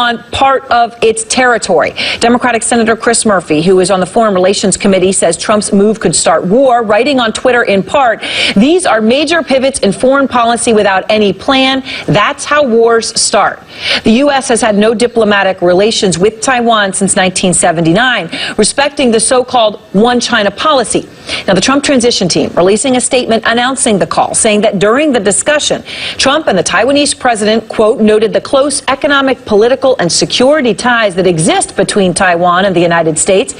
on part of its territory. Democratic Senator Chris Murphy, who is on the Foreign Relations Committee, says Trump's move could start war, writing on Twitter in part, "These are major pivots in foreign policy without any plan. That's how wars start." The U.S. has had no diplomatic relations with Taiwan since 1979, respecting the so-called one China policy. Now, the Trump transition team releasing a statement announcing the call, saying that during the discussion, Trump and the Taiwanese president, quote, noted the close economic, political, and security ties that exist between Taiwan and the United States.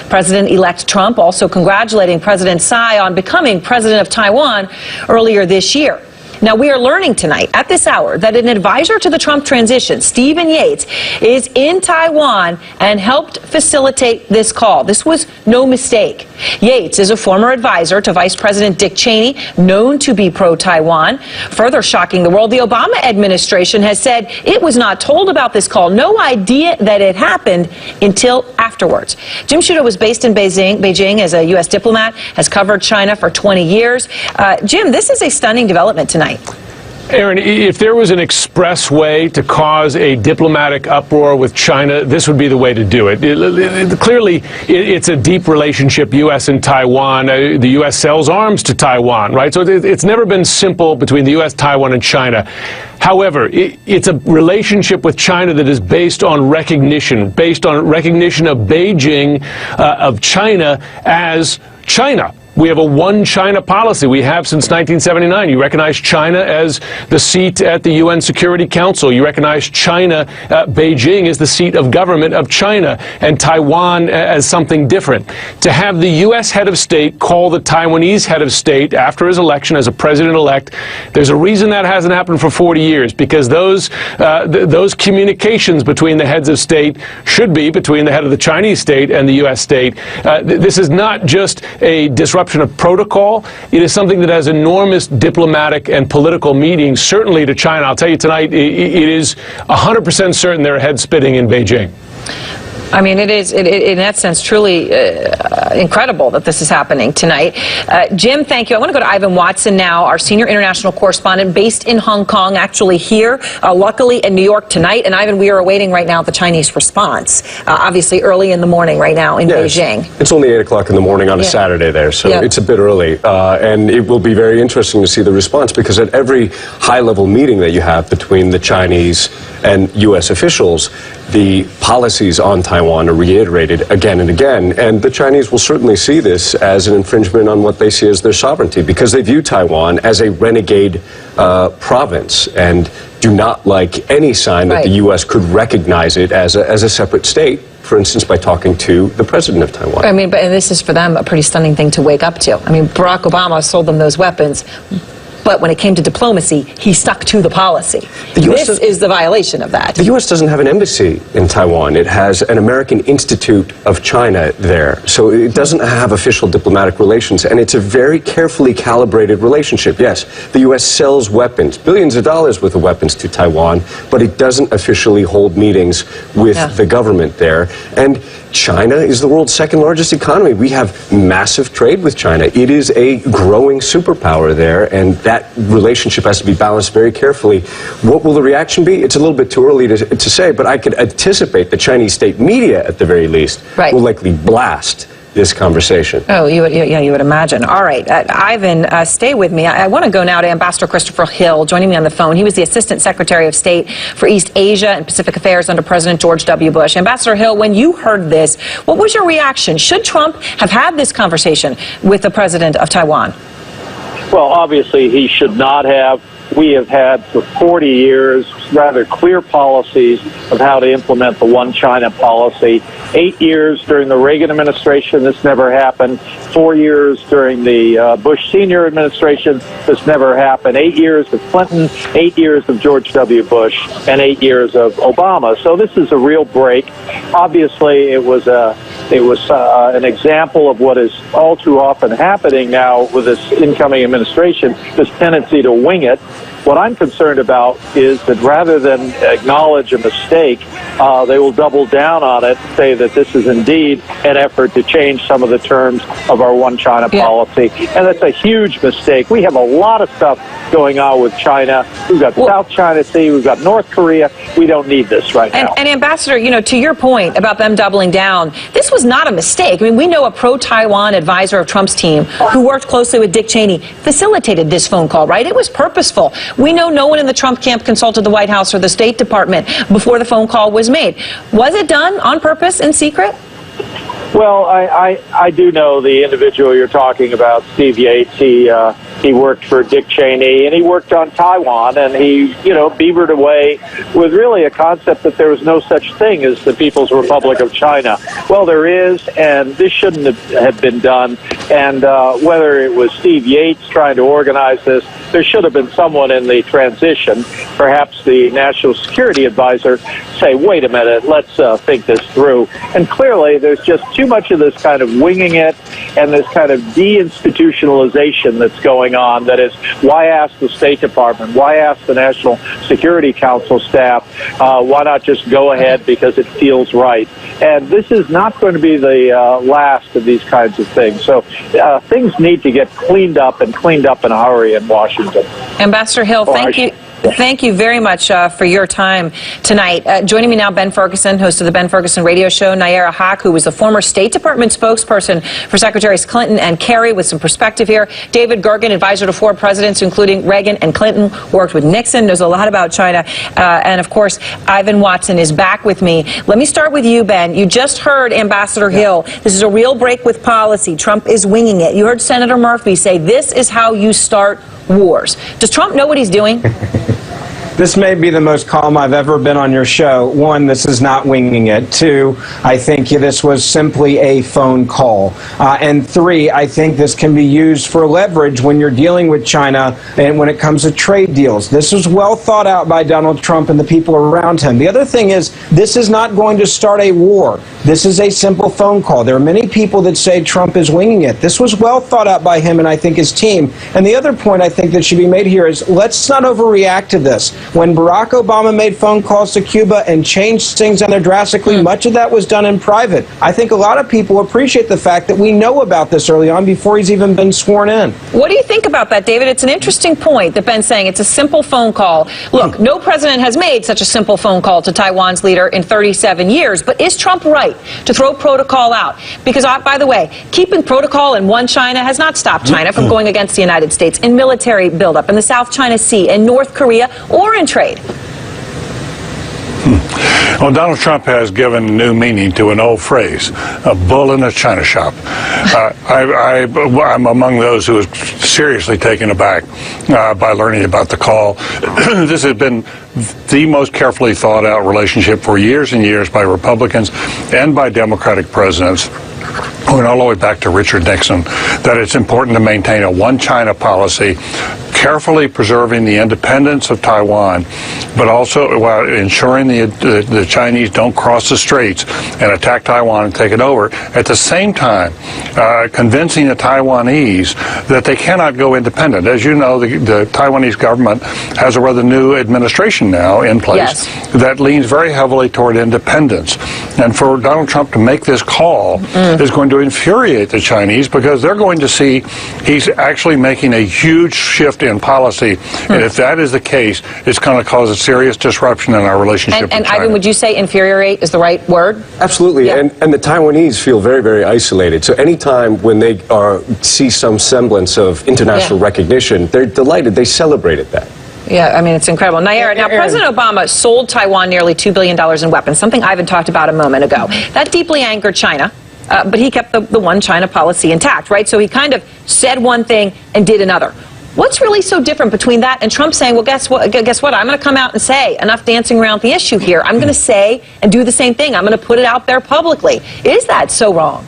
President-elect Trump also congratulating President Tsai on becoming president of Taiwan earlier this year. Now, we are learning tonight at this hour that an advisor to the Trump transition, Stephen Yates, is in Taiwan and helped facilitate this call. This was no mistake. Yates is a former advisor to Vice President Dick Cheney, known to be pro-Taiwan. Further shocking the world, the Obama administration has said it was not told about this call, no idea that it happened until afterwards. Jim Sciutto was based in Beijing as a U.S. diplomat, has covered China for 20 years. Jim, this is a stunning development tonight. Aaron, if there was an express way to cause a diplomatic uproar with China, this would be the way to do it. Clearly, it's a deep relationship, U.S. and Taiwan. The U.S. sells arms to Taiwan, right? So it's never been simple between the U.S., Taiwan, and China. However, it's a relationship with China that is based on recognition of Beijing, of China as China. We have a one China policy. We have since 1979. You recognize China as the seat at the UN Security Council. You recognize China, Beijing, as the seat of government of China, and Taiwan as something different. To have the U.S. head of state call the Taiwanese head of state after his election as a president-elect, there's a reason that hasn't happened for 40 years, because those communications between the heads of state should be between the head of the Chinese state and the U.S. state. This is not just a disruption of protocol. It is something that has enormous diplomatic and political meaning, certainly to China. I'll tell you tonight, it is 100% certain there are heads spinning in Beijing. I mean, it is, in that sense, truly incredible that this is happening tonight. Jim, thank you. I want to go to Ivan Watson now, our senior international correspondent based in Hong Kong, actually here, luckily in New York tonight. And Ivan, we are awaiting right now the Chinese response, obviously early in the morning right now in Beijing. It's only 8 o'clock in the morning on a Saturday there, so it's a bit early. And it will be very interesting to see the response, because at every high-level meeting that you have between the Chinese and U.S. officials, the policies on Taiwan are reiterated again and again, and the Chinese will certainly see this as an infringement on what they see as their sovereignty, because they view Taiwan as a renegade province and do not like any sign that the U.S. could recognize it as a separate state, for instance, by talking to the president of Taiwan. I mean, and this is for them a pretty stunning thing to wake up to. I mean, Barack Obama sold them those weapons, but when it came to diplomacy, he stuck to the policy. This is the violation of that. The U.S. doesn't have an embassy in Taiwan. It has an American Institute of China there. So it doesn't have official diplomatic relations, and it's a very carefully calibrated relationship. Yes, the U.S. sells weapons, billions of dollars worth of weapons to Taiwan, but it doesn't officially hold meetings with the government there. And China is the world's second largest economy. We have massive trade with China. It is a growing superpower there, and that relationship has to be balanced very carefully. What will the reaction be? It's a little bit too early to say, but I could anticipate the Chinese state media, at the very least, will likely blast this conversation. Oh, you would imagine. All right, Ivan, stay with me. I want to go now to Ambassador Christopher Hill, joining me on the phone. He was the Assistant Secretary of State for East Asia and Pacific Affairs under President George W. Bush. Ambassador Hill, when you heard this, what was your reaction? Should Trump have had this conversation with the president of Taiwan? Well, obviously, he should not have. We have had for 40 years rather clear policies of how to implement the one China policy. 8 years during the Reagan administration, this never happened. 4 years during the Bush senior administration, this never happened. 8 years of Clinton, 8 years of George W. Bush, and 8 years of Obama. So this is a real break. Obviously, it was an example of what is all too often happening now with this incoming administration, this tendency to wing it. What I'm concerned about is that rather than acknowledge a mistake, they will double down on it, say that this is indeed an effort to change some of the terms of our one China policy. And that's a huge mistake. We have a lot of stuff going on with China. We've got South China Sea. We've got North Korea. We don't need this right now. And Ambassador, you know, to your point about them doubling down, this was not a mistake. I mean, we know a pro-Taiwan advisor of Trump's team who worked closely with Dick Cheney facilitated this phone call, right? It was purposeful. We know no one in the Trump camp consulted the White House or the State Department before the phone call was made. Was it done on purpose in secret? Well, I do know the individual you're talking about, Steve Yates. He worked for Dick Cheney, and he worked on Taiwan, and he, beavered away with really a concept that there was no such thing as the People's Republic of China. Well, there is, and this shouldn't have been done. And whether it was Steve Yates trying to organize this, there should have been someone in the transition, perhaps the National Security Advisor, say, wait a minute, let's think this through. And clearly, there's just too much of this kind of winging it and this kind of deinstitutionalization that's going on. That is, why ask the State Department? Why ask the National Security Council staff? Why not just go ahead because it feels right? And this is not going to be the last of these kinds of things. So things need to get cleaned up in a hurry in Washington. Ambassador Hill, thank you. Thank you very much for your time tonight. Joining me now, Ben Ferguson, host of the Ben Ferguson Radio Show, Nayyera Haq, who was the former State Department spokesperson for Secretaries Clinton and Kerry, with some perspective here. David Gergen, advisor to 4 presidents, including Reagan and Clinton, worked with Nixon, knows a lot about China. And, of course, Ivan Watson is back with me. Let me start with you, Ben. You just heard Ambassador Hill. This is a real break with policy. Trump is winging it. You heard Senator Murphy say this is how you start wars. Does Trump know what he's doing? This may be the most calm I've ever been on your show. 1, this is not winging it. 2, I think this was simply a phone call. And 3, I think this can be used for leverage when you're dealing with China and when it comes to trade deals. This was well thought out by Donald Trump and the people around him. The other thing is, this is not going to start a war. This is a simple phone call. There are many people that say Trump is winging it. This was well thought out by him and I think his team. And the other point I think that should be made here is, let's not overreact to this. When Barack Obama made phone calls to Cuba and changed things down there drastically, much of that was done in private. I think a lot of people appreciate the fact that we know about this early on before he's even been sworn in. What do you think about that, David? It's an interesting point that Ben's saying. It's a simple phone call. Look, no president has made such a simple phone call to Taiwan's leader in 37 years. But is Trump right to throw protocol out? Because, by the way, keeping protocol in one China has not stopped China from going against the United States in military buildup in the South China Sea, in North Korea, or in trade. Well, Donald Trump has given new meaning to an old phrase, a bull in a china shop. I'm among those who was seriously taken aback by learning about the call. This has been the most carefully thought out relationship for years and years by Republicans and by Democratic presidents, going all the way back to Richard Nixon, that it's important to maintain a one China policy, carefully preserving the independence of Taiwan, but also while ensuring the Chinese don't cross the straits and attack Taiwan and take it over. At the same time, convincing the Taiwanese that they cannot go independent. As you know, the Taiwanese government has a rather new administration now in place that leans very heavily toward independence. And for Donald Trump to make this call is going to infuriate the Chinese, because they're going to see he's actually making a huge shift in policy. And if that is the case, it's going to cause a serious disruption in our relationship with China. Ivan, would you say infuriate is the right word? Absolutely. Yeah. And the Taiwanese feel very, very isolated. So anytime when they see some semblance of international recognition, they're delighted. They celebrated that. Yeah, I mean, it's incredible. Nayyera, now, President Obama sold Taiwan nearly $2 billion in weapons, something Ivan talked about a moment ago. That deeply angered China, but he kept the one China policy intact, right? So he kind of said one thing and did another. What's really so different between that and Trump saying, well, guess what? I'm going to come out and say, enough dancing around the issue here. I'm going to say and do the same thing. I'm going to put it out there publicly. Is that so wrong?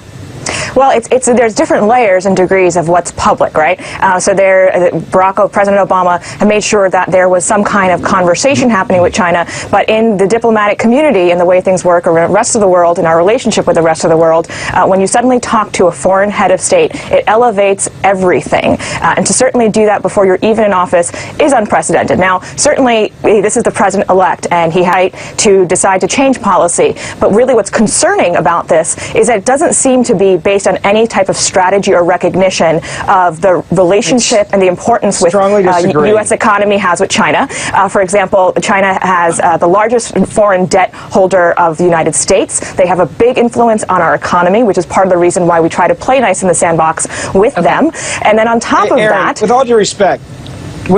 Well, there's different layers and degrees of what's public, right? President Obama had made sure that there was some kind of conversation happening with China, but in the diplomatic community and the way things work around the rest of the world, in our relationship with the rest of the world, when you suddenly talk to a foreign head of state, it elevates everything. And to certainly do that before you're even in office is unprecedented. Now, certainly, this is the president-elect, and he had to decide to change policy. But really what's concerning about this is that it doesn't seem to be based on any type of strategy or recognition of the relationship and the importance with U.S. economy has with China. For example, China has the largest foreign debt holder of the United States. They have a big influence on our economy, which is part of the reason why we try to play nice in the sandbox with them. And then on top of Aaron, that... With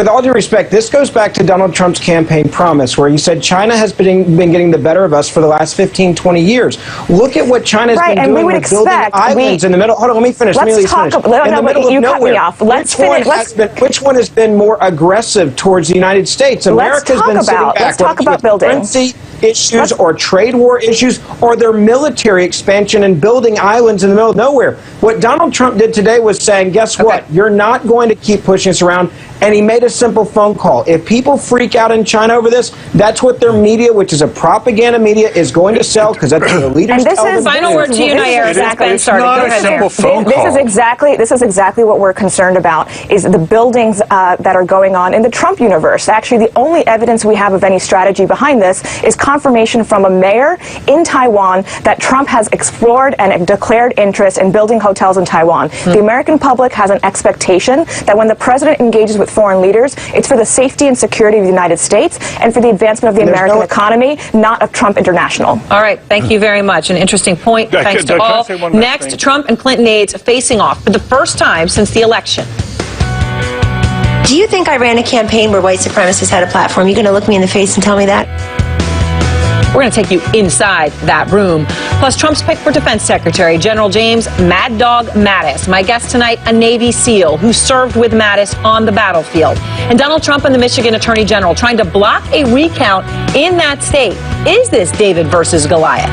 all due respect, this goes back to Donald Trump's campaign promise, where he said China has been getting the better of us for the last 15, 20e years. Look at what China's been doing with building islands in the middle. Hold on, let me finish. Let's talk about... No, but you cut me off. Let's finish. Which one has been more aggressive towards the United States? America's been sitting back. Let's talk about building. Currency issues or trade war issues or their military expansion and building islands in the middle of nowhere. What Donald Trump did today was saying, guess what? You're not going to keep pushing us around. And he made a simple phone call. If people freak out in China over this, that's what their media, which is a propaganda media, is going to sell, because that's what the leaders tell them. Final word to you, Nair. It's not a simple phone call. This is exactly what we're concerned about, is the buildings that are going on in the Trump universe. Actually, the only evidence we have of any strategy behind this is confirmation from a mayor in Taiwan that Trump has explored and declared interest in building hotels in Taiwan. The American public has an expectation that when the president engages with foreign leaders, it's for the safety and security of the United States and for the advancement of the American economy, not of Trump International. All right. Thank you very much. An interesting point. Thanks to all. Next, Trump and Clinton aides facing off for the first time since the election. Do you think I ran a campaign where white supremacists had a platform? You going to look me in the face and tell me that? We're going to take you inside that room. Plus, Trump's pick for Defense Secretary, General James Mad Dog Mattis. My guest tonight, a Navy SEAL who served with Mattis on the battlefield. And Donald Trump and the Michigan Attorney General trying to block a recount in that state. Is this David versus Goliath?